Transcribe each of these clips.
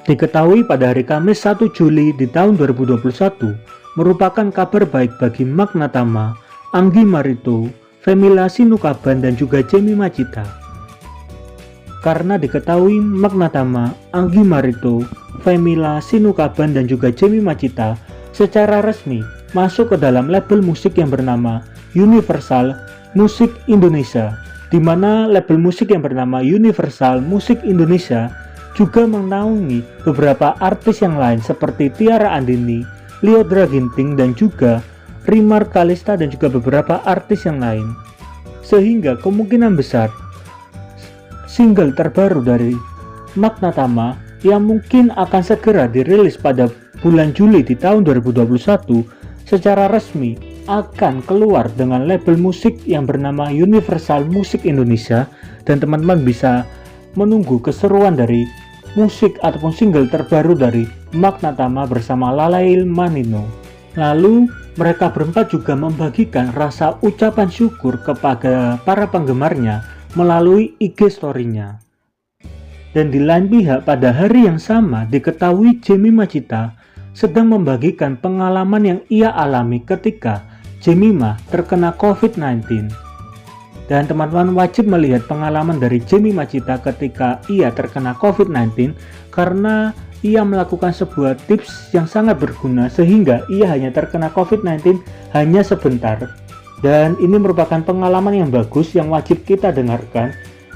Diketahui pada hari Kamis 1 Juli di tahun 2021 merupakan kabar baik bagi Mark Natama, Anggi Marito, Femila Sinukaban dan juga Jamie Machita. Karena diketahui Mark Natama, Anggi Marito, Femila Sinukaban dan juga Jamie Machita secara resmi masuk ke dalam label musik yang bernama Universal Music Indonesia, di mana label musik yang bernama Universal Music Indonesia juga menaungi beberapa artis yang lain seperti Tiara Andini, Lyodra Ginting dan juga Rimar Kalista dan juga beberapa artis yang lain. Sehingga kemungkinan besar single terbaru dari Mark Natama yang mungkin akan segera dirilis pada bulan Juli di tahun 2021 secara resmi akan keluar dengan label musik yang bernama Universal Music Indonesia, dan teman-teman bisa menunggu keseruan dari musik ataupun single terbaru dari Mark Natama bersama Lalail Manino. Lalu mereka berempat juga membagikan rasa ucapan syukur kepada para penggemarnya melalui IG story-nya. Dan di lain pihak pada hari yang sama diketahui Jamie Machita sedang membagikan pengalaman yang ia alami ketika Jemima terkena COVID-19. Dan teman-teman wajib melihat pengalaman dari Jamie Machita ketika ia terkena COVID-19 karena ia melakukan sebuah tips yang sangat berguna sehingga ia hanya terkena COVID-19 hanya sebentar. Dan ini merupakan pengalaman yang bagus yang wajib kita dengarkan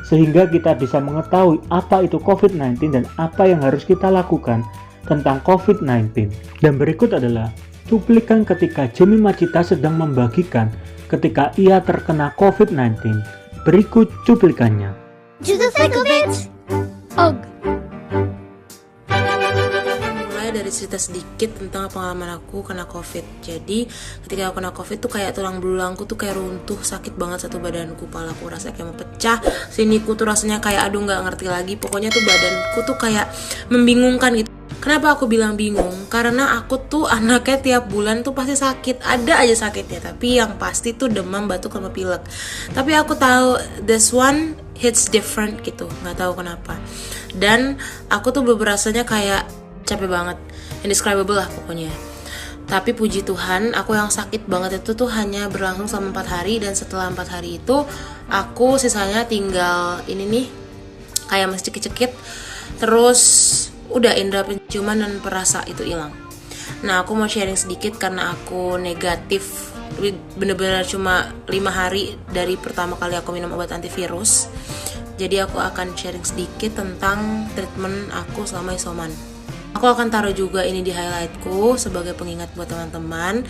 sehingga kita bisa mengetahui apa itu COVID-19 dan apa yang harus kita lakukan tentang COVID-19. Dan berikut adalah cuplikan ketika Jamie Machita sedang membagikan ketika ia terkena COVID-19. Berikut cuplikannya. Do the thick of it. Og. Mulai dari cerita sedikit tentang pengalaman aku kena COVID. Jadi ketika aku kena COVID tuh kayak tulang belulangku tuh kayak runtuh, sakit banget satu badanku, kepalaku rasanya kayak mau pecah, siniku tuh rasanya kayak aduh nggak ngerti lagi. Pokoknya tuh badanku tuh kayak membingungkan gitu. Kenapa aku bilang bingung? Karena aku tuh anaknya tiap bulan tuh pasti sakit, ada aja sakitnya. Tapi yang pasti tuh demam, batuk, sama pilek. Tapi aku tahu this one hits different gitu, nggak tahu kenapa. Dan aku tuh berasanya kayak capek banget, indescribable lah pokoknya. Tapi puji Tuhan, aku yang sakit banget itu tuh hanya berlangsung selama 4 hari. Dan setelah 4 hari itu, aku sisanya tinggal ini nih, kayak masih cekit-cekit. Terus udah indera penciuman dan perasa itu hilang. Nah, aku mau sharing sedikit karena aku negatif bener-bener cuma 5 hari dari pertama kali aku minum obat antivirus. Jadi aku akan sharing sedikit tentang treatment aku selama isoman. Aku akan taruh juga ini di highlightku sebagai pengingat buat teman-teman.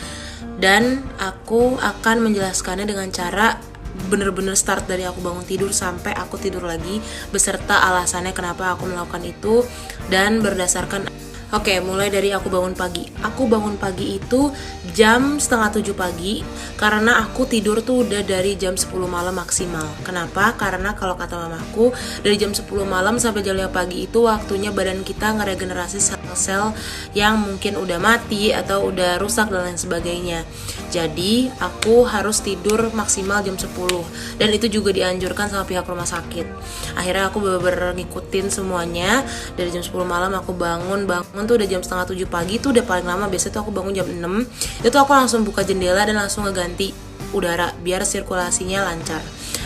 Dan aku akan menjelaskannya dengan cara bener-bener start dari aku bangun tidur sampai aku tidur lagi, beserta alasannya kenapa aku melakukan itu dan berdasarkan. Oke, mulai dari aku bangun pagi. Aku bangun pagi itu jam 6:30 pagi karena aku tidur tuh udah dari jam 10 malam maksimal. Kenapa? Karena kalau kata mamaku, dari jam 10 malam sampai jam 5 pagi itu waktunya badan kita ngeregenerasi sel-sel yang mungkin udah mati atau udah rusak dan lain sebagainya. Jadi, aku harus tidur maksimal jam 10. Dan itu juga dianjurkan sama pihak rumah sakit. Akhirnya aku bener-bener ngikutin semuanya. Dari jam 10 malam aku bangun tuh udah jam 6:30 pagi tuh udah paling lama. Biasanya tuh aku bangun jam 6. Itu aku langsung buka jendela dan langsung ngeganti udara biar sirkulasinya lancar.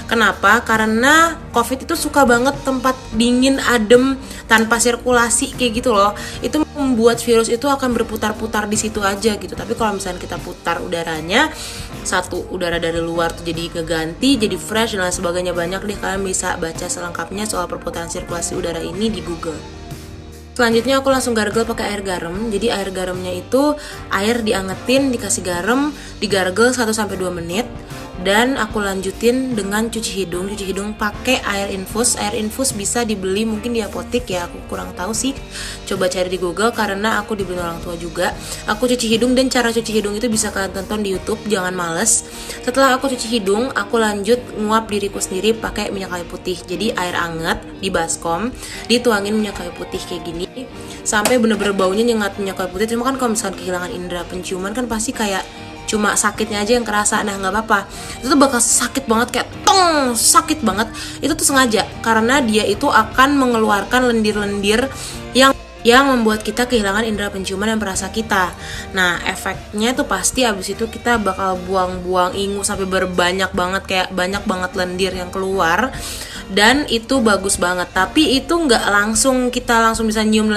Kenapa? Karena COVID itu suka banget tempat dingin, adem, tanpa sirkulasi kayak gitu loh. Itu membuat virus itu akan berputar-putar di situ aja gitu. Tapi kalau misalnya kita putar udaranya, satu, udara dari luar tuh jadi ngeganti, jadi fresh dan lain sebagainya. Banyak deh, kalian bisa baca selengkapnya soal perputaran sirkulasi udara ini di Google. Selanjutnya aku langsung gargle pakai air garam. Jadi air garamnya itu air diangetin, dikasih garam, digargle 1-2 menit. Dan aku lanjutin dengan cuci hidung. Cuci hidung pakai air infus. Air infus bisa dibeli mungkin di apotek ya, aku kurang tahu sih. Coba cari di Google karena aku dibeli orang tua juga. Aku cuci hidung dan cara cuci hidung itu bisa kalian tonton di YouTube, jangan males. Setelah aku cuci hidung, aku lanjut nguap diriku sendiri pakai minyak kayu putih. Jadi air anget di baskom, dituangin minyak kayu putih kayak gini sampai bener-bener baunya nyengat minyak kayu putih. Cuma kan kalau misalnya kehilangan indera penciuman kan pasti kayak cuma sakitnya aja yang kerasa. Nah, nggak apa-apa, itu tuh bakal sakit banget, kayak tong, sakit banget. Itu tuh sengaja karena dia itu akan mengeluarkan lendir-lendir yang yang membuat kita kehilangan indera penciuman dan perasa kita. Nah, efeknya tuh pasti abis itu kita bakal buang-buang ingus sampai berbanyak banget, kayak banyak banget lendir yang keluar. Dan itu bagus banget. Tapi itu nggak langsung kita langsung bisa nyium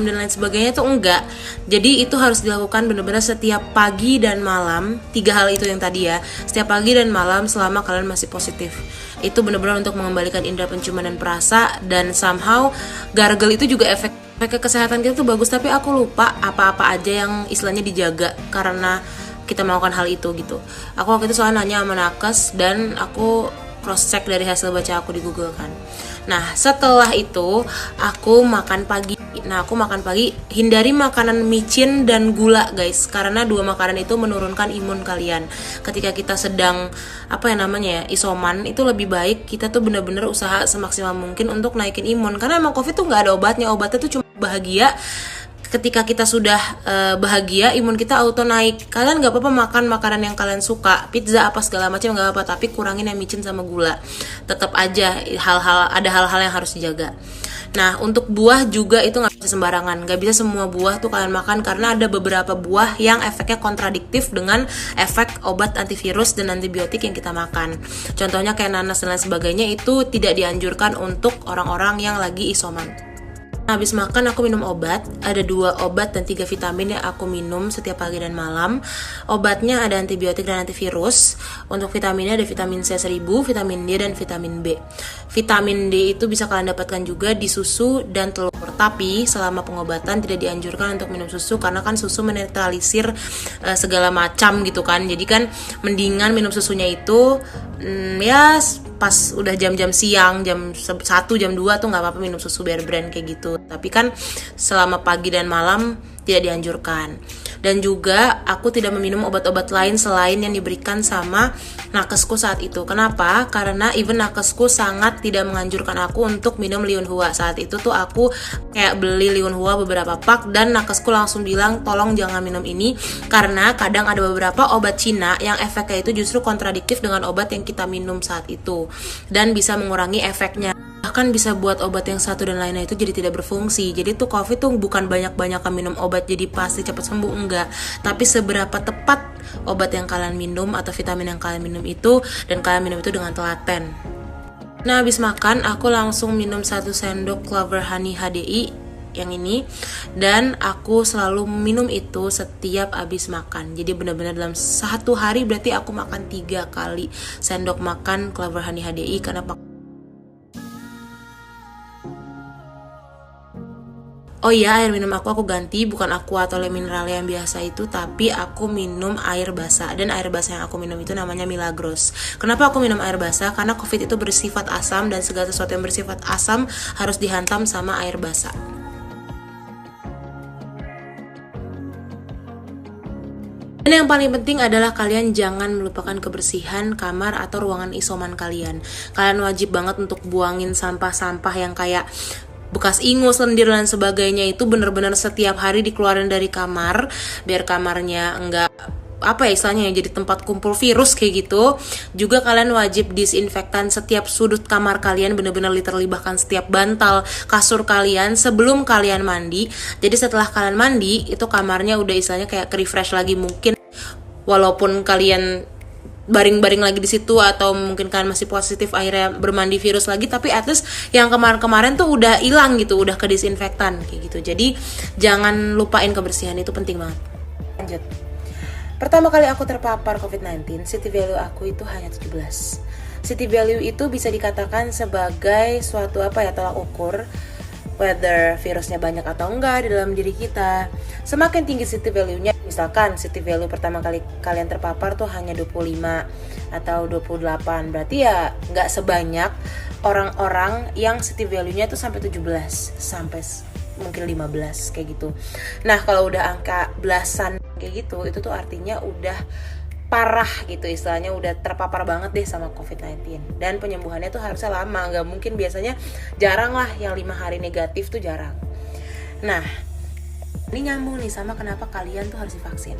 dan lain sebagainya, itu enggak. Jadi itu harus dilakukan benar-benar setiap pagi dan malam. 3 hal itu yang tadi ya. Setiap pagi dan malam selama kalian masih positif. Itu benar-benar untuk mengembalikan indera penciuman dan perasa. Dan somehow gargle itu juga efek ke kesehatan kita tuh bagus. Tapi aku lupa apa-apa aja yang istilahnya dijaga karena kita melakukan hal itu gitu. Aku waktu itu soalnya nanya sama nakes dan aku cross check dari hasil baca aku di Google kan. Nah, setelah itu aku makan pagi. Nah, aku makan pagi, hindari makanan micin dan gula, guys, karena 2 makanan itu menurunkan imun kalian. Ketika kita sedang isoman, itu lebih baik kita tuh bener-bener usaha semaksimal mungkin untuk naikin imun, karena emang COVID tuh nggak ada obatnya tuh cuma bahagia. Ketika kita sudah bahagia, imun kita auto naik. Kalian nggak apa-apa makan makanan yang kalian suka, pizza apa segala macam nggak apa-apa, tapi kurangin yang micin sama gula. Tetap aja ada hal-hal yang harus dijaga. Nah, untuk buah juga itu nggak bisa sembarangan. Nggak bisa semua buah tuh kalian makan, karena ada beberapa buah yang efeknya kontradiktif dengan efek obat antivirus dan antibiotik yang kita makan. Contohnya kayak nanas dan lain sebagainya, itu tidak dianjurkan untuk orang-orang yang lagi isoman. Habis makan aku minum obat, ada 2 obat dan 3 vitamin yang aku minum setiap pagi dan malam. Obatnya ada antibiotik dan antivirus. Untuk vitaminnya ada vitamin C1000, vitamin D, dan vitamin B. Vitamin D itu bisa kalian dapatkan juga di susu dan telur. Tapi selama pengobatan tidak dianjurkan untuk minum susu, karena kan susu menetralisir segala macam gitu kan. Jadi kan mendingan minum susunya itu ya pas udah jam-jam siang, jam 1, jam 2 tuh nggak apa-apa minum susu Bear Brand kayak gitu. Tapi kan selama pagi dan malam tidak dianjurkan. Dan juga aku tidak meminum obat-obat lain selain yang diberikan sama nakesku saat itu. Kenapa? Karena even nakesku sangat tidak menganjurkan aku untuk minum Liunhua. Saat itu tuh aku kayak beli Liunhua beberapa pak, dan nakesku langsung bilang tolong jangan minum ini, karena kadang ada beberapa obat Cina yang efeknya itu justru kontradiktif dengan obat yang kita minum saat itu, dan bisa mengurangi efeknya. Bahkan bisa buat obat yang satu dan lainnya itu jadi tidak berfungsi. Jadi tuh COVID tuh bukan banyak-banyakan minum obat jadi pasti cepat sembuh, enggak. Tapi seberapa tepat obat yang kalian minum atau vitamin yang kalian minum itu, dan kalian minum itu dengan telaten. Nah, habis makan aku langsung minum 1 sendok Clover Honey HDI yang ini, dan aku selalu minum itu setiap habis makan. Jadi benar-benar dalam 1 hari berarti aku makan 3 kali sendok makan Clover Honey HDI. Karena oh iya, air minum aku ganti, bukan aqua atau mineral yang biasa itu, tapi aku minum air basah. Dan air basah yang aku minum itu namanya Milagros. Kenapa aku minum air basah? Karena COVID itu bersifat asam, dan segala sesuatu yang bersifat asam harus dihantam sama air basah. Dan yang paling penting adalah kalian jangan melupakan kebersihan kamar atau ruangan isoman kalian. Kalian wajib banget untuk buangin sampah-sampah yang kayak bekas ingus, lendir, dan sebagainya itu benar-benar setiap hari dikeluarin dari kamar, biar kamarnya enggak istilahnya jadi tempat kumpul virus kayak gitu. Juga kalian wajib disinfektan setiap sudut kamar kalian, benar-benar literally bahkan setiap bantal kasur kalian sebelum kalian mandi. Jadi setelah kalian mandi itu kamarnya udah istilahnya kayak refresh lagi, mungkin walaupun kalian baring-baring lagi di situ atau mungkin kalian masih positif akhirnya bermandi virus lagi, tapi at least yang kemarin-kemarin tuh udah hilang gitu, udah ke disinfektan kayak gitu. Jadi jangan lupain kebersihan, itu penting banget. Lanjut. Pertama kali aku terpapar COVID-19, city value aku itu hanya 17. City value itu bisa dikatakan sebagai suatu tolak ukur whether virusnya banyak atau enggak di dalam diri kita. Semakin tinggi city value-nya, misalkan city value pertama kali kalian terpapar tuh hanya 25 atau 28, berarti ya nggak sebanyak orang-orang yang city value-nya tuh sampai 17, sampai mungkin 15 kayak gitu. Nah, kalau udah angka belasan kayak gitu, itu tuh artinya udah parah gitu, istilahnya udah terpapar banget deh sama COVID-19. Dan penyembuhannya tuh harusnya lama, nggak mungkin, biasanya jarang lah yang 5 hari negatif tuh jarang. Nah, ini nyambung nih sama kenapa kalian tuh harus divaksin.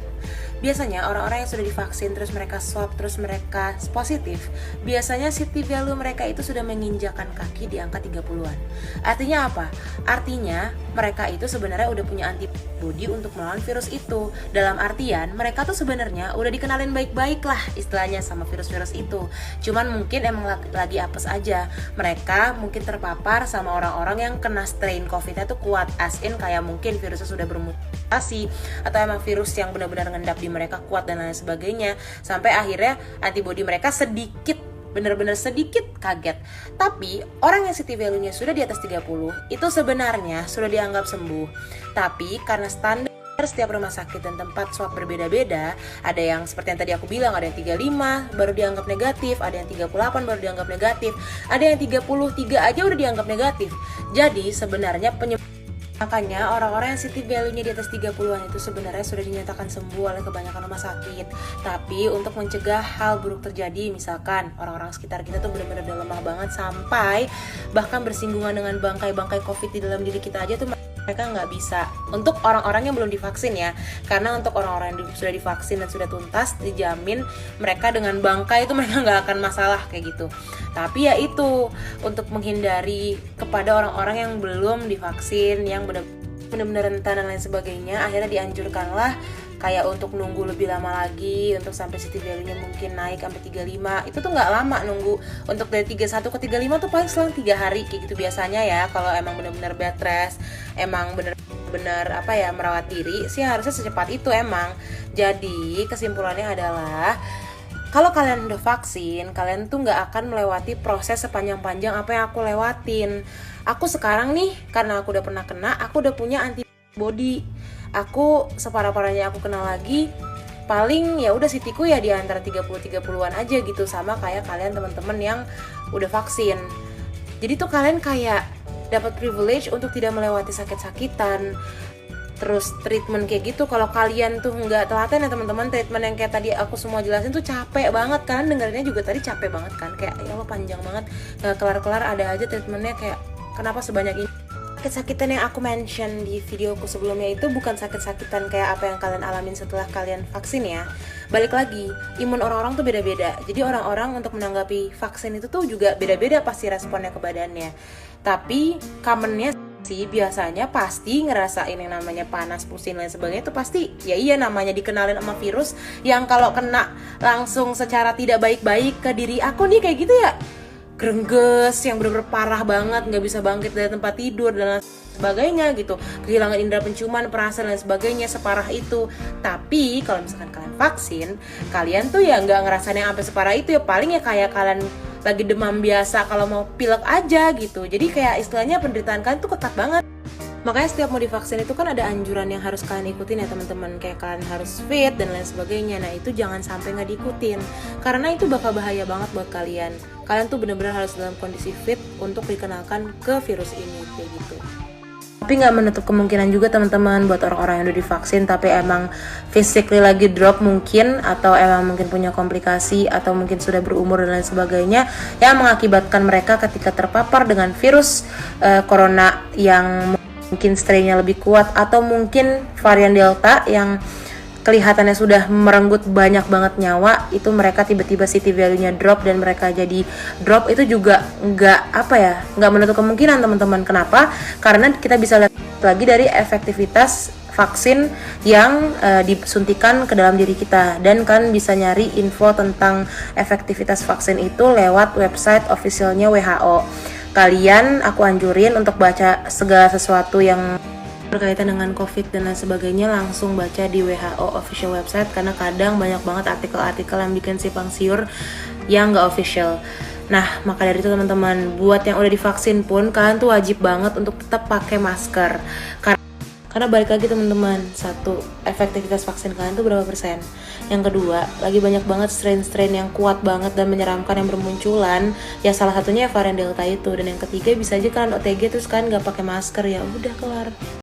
Biasanya orang-orang yang sudah divaksin terus mereka swab terus mereka positif, biasanya city value mereka itu sudah menginjakan kaki di angka 30-an. Artinya apa? Artinya mereka itu sebenarnya udah punya antibodi untuk melawan virus itu. Dalam artian mereka tuh sebenarnya udah dikenalin baik-baik lah istilahnya sama virus-virus itu. Cuman mungkin emang lagi apes aja. Mereka mungkin terpapar sama orang-orang yang kena strain COVID-nya tuh kuat, as in kayak mungkin virusnya sudah bermutasi atau emang virus yang benar-benar ngendap di mereka kuat dan lain sebagainya, sampai akhirnya antibodi mereka benar-benar sedikit kaget. Tapi orang yang city value-nya sudah di atas 30 itu sebenarnya sudah dianggap sembuh. Tapi karena standar setiap rumah sakit dan tempat swab berbeda-beda, ada yang seperti yang tadi aku bilang, ada yang 35 baru dianggap negatif, ada yang 38 baru dianggap negatif, ada yang 33 aja udah dianggap negatif. Jadi sebenarnya makanya orang-orang yang city value-nya di atas 30-an itu sebenarnya sudah dinyatakan sembuh oleh kebanyakan rumah sakit. Tapi untuk mencegah hal buruk terjadi, misalkan orang-orang sekitar kita tuh benar-benar udah lemah banget sampai bahkan bersinggungan dengan bangkai-bangkai COVID di dalam diri kita aja tuh mereka nggak bisa. Untuk orang-orang yang belum divaksin ya, karena untuk orang-orang yang sudah divaksin dan sudah tuntas, dijamin mereka dengan bangkai itu mereka nggak akan masalah kayak gitu. Tapi ya itu, untuk menghindari kepada orang-orang yang belum divaksin, yang benar-benar rentan dan lain sebagainya, akhirnya dianjurkanlah kayak untuk nunggu lebih lama lagi, untuk sampai city value-nya mungkin naik sampai 35. Itu tuh nggak lama nunggu. Untuk dari 31 ke 35 tuh paling selang 3 hari kayak gitu biasanya ya. Kalau emang benar-benar bed rest, emang benar-benar merawat diri sih harusnya secepat itu emang. Jadi kesimpulannya adalah kalau kalian udah vaksin, kalian tuh nggak akan melewati proses sepanjang-panjang apa yang aku lewatin. Aku sekarang nih, karena aku udah pernah kena, aku udah punya antibody. Aku separah-parahnya aku kena lagi, paling ya udah CT-ku ya di antara 30-30-an aja gitu, sama kayak kalian teman-teman yang udah vaksin. Jadi tuh kalian kayak dapat privilege untuk tidak melewati sakit-sakitan. Terus treatment kayak gitu, kalau kalian tuh nggak telaten ya teman-teman, treatment yang kayak tadi aku semua jelasin tuh capek banget. Kalian dengerinnya juga tadi capek banget kan, kayak ya Allah panjang banget, nggak kelar-kelar, ada aja treatmentnya, kayak kenapa sebanyak ini. Sakit-sakitan yang aku mention di videoku sebelumnya itu bukan sakit-sakitan kayak apa yang kalian alamin setelah kalian vaksin ya. Balik lagi, imun orang-orang tuh beda-beda. Jadi orang-orang untuk menanggapi vaksin itu tuh juga beda-beda pasti responnya ke badannya. Tapi commonnya sih biasanya pasti ngerasain yang namanya panas, pusing, lain sebagainya itu pasti ya iya namanya dikenalin sama virus yang kalau kena langsung secara tidak baik-baik ke diri aku nih kayak gitu ya. Grengges yang bener-bener parah banget, nggak bisa bangkit dari tempat tidur dan lain sebagainya gitu, kehilangan indera penciuman, perasaan dan sebagainya, separah itu. Tapi kalau misalkan kalian vaksin, kalian tuh ya nggak ngerasain yang sampai separah itu ya, paling ya kayak kalian lagi demam biasa kalau mau pilek aja gitu. Jadi kayak istilahnya penderitaan kalian tuh ketat banget. Makanya setiap mau divaksin itu kan ada anjuran yang harus kalian ikutin ya teman-teman, kayak kalian harus fit dan lain sebagainya. Nah itu jangan sampai nggak diikutin, karena itu bakal bahaya banget buat kalian. Kalian tuh benar-benar harus dalam kondisi fit untuk dikenalkan ke virus ini kayak gitu. Tapi nggak menutup kemungkinan juga teman-teman buat orang-orang yang udah divaksin tapi emang physically lagi drop mungkin, atau emang mungkin punya komplikasi, atau mungkin sudah berumur dan lain sebagainya, yang mengakibatkan mereka ketika terpapar dengan virus corona yang mungkin strain-nya lebih kuat, atau mungkin varian Delta yang kelihatannya sudah merenggut banyak banget nyawa, itu mereka tiba-tiba city value-nya drop dan mereka jadi drop, itu juga nggak menutup kemungkinan teman-teman. Kenapa? Karena kita bisa lihat lagi dari efektivitas vaksin yang disuntikan ke dalam diri kita, dan kan bisa nyari info tentang efektivitas vaksin itu lewat website officialnya WHO. Kalian aku anjurin untuk baca segala sesuatu yang berkaitan dengan COVID dan lain sebagainya, langsung baca di WHO official website, karena kadang banyak banget artikel-artikel yang bikin simpang siur yang gak official. Nah, maka dari itu teman-teman, buat yang udah divaksin pun kalian tuh wajib banget untuk tetap pakai masker. Karena balik lagi teman-teman, satu, efektivitas vaksin kalian tuh berapa persen? Yang kedua, lagi banyak banget strain-strain yang kuat banget dan menyeramkan yang bermunculan. Ya salah satunya varian Delta itu. Dan yang ketiga, bisa aja kalian OTG terus kalian gak pakai masker, ya udah kelar.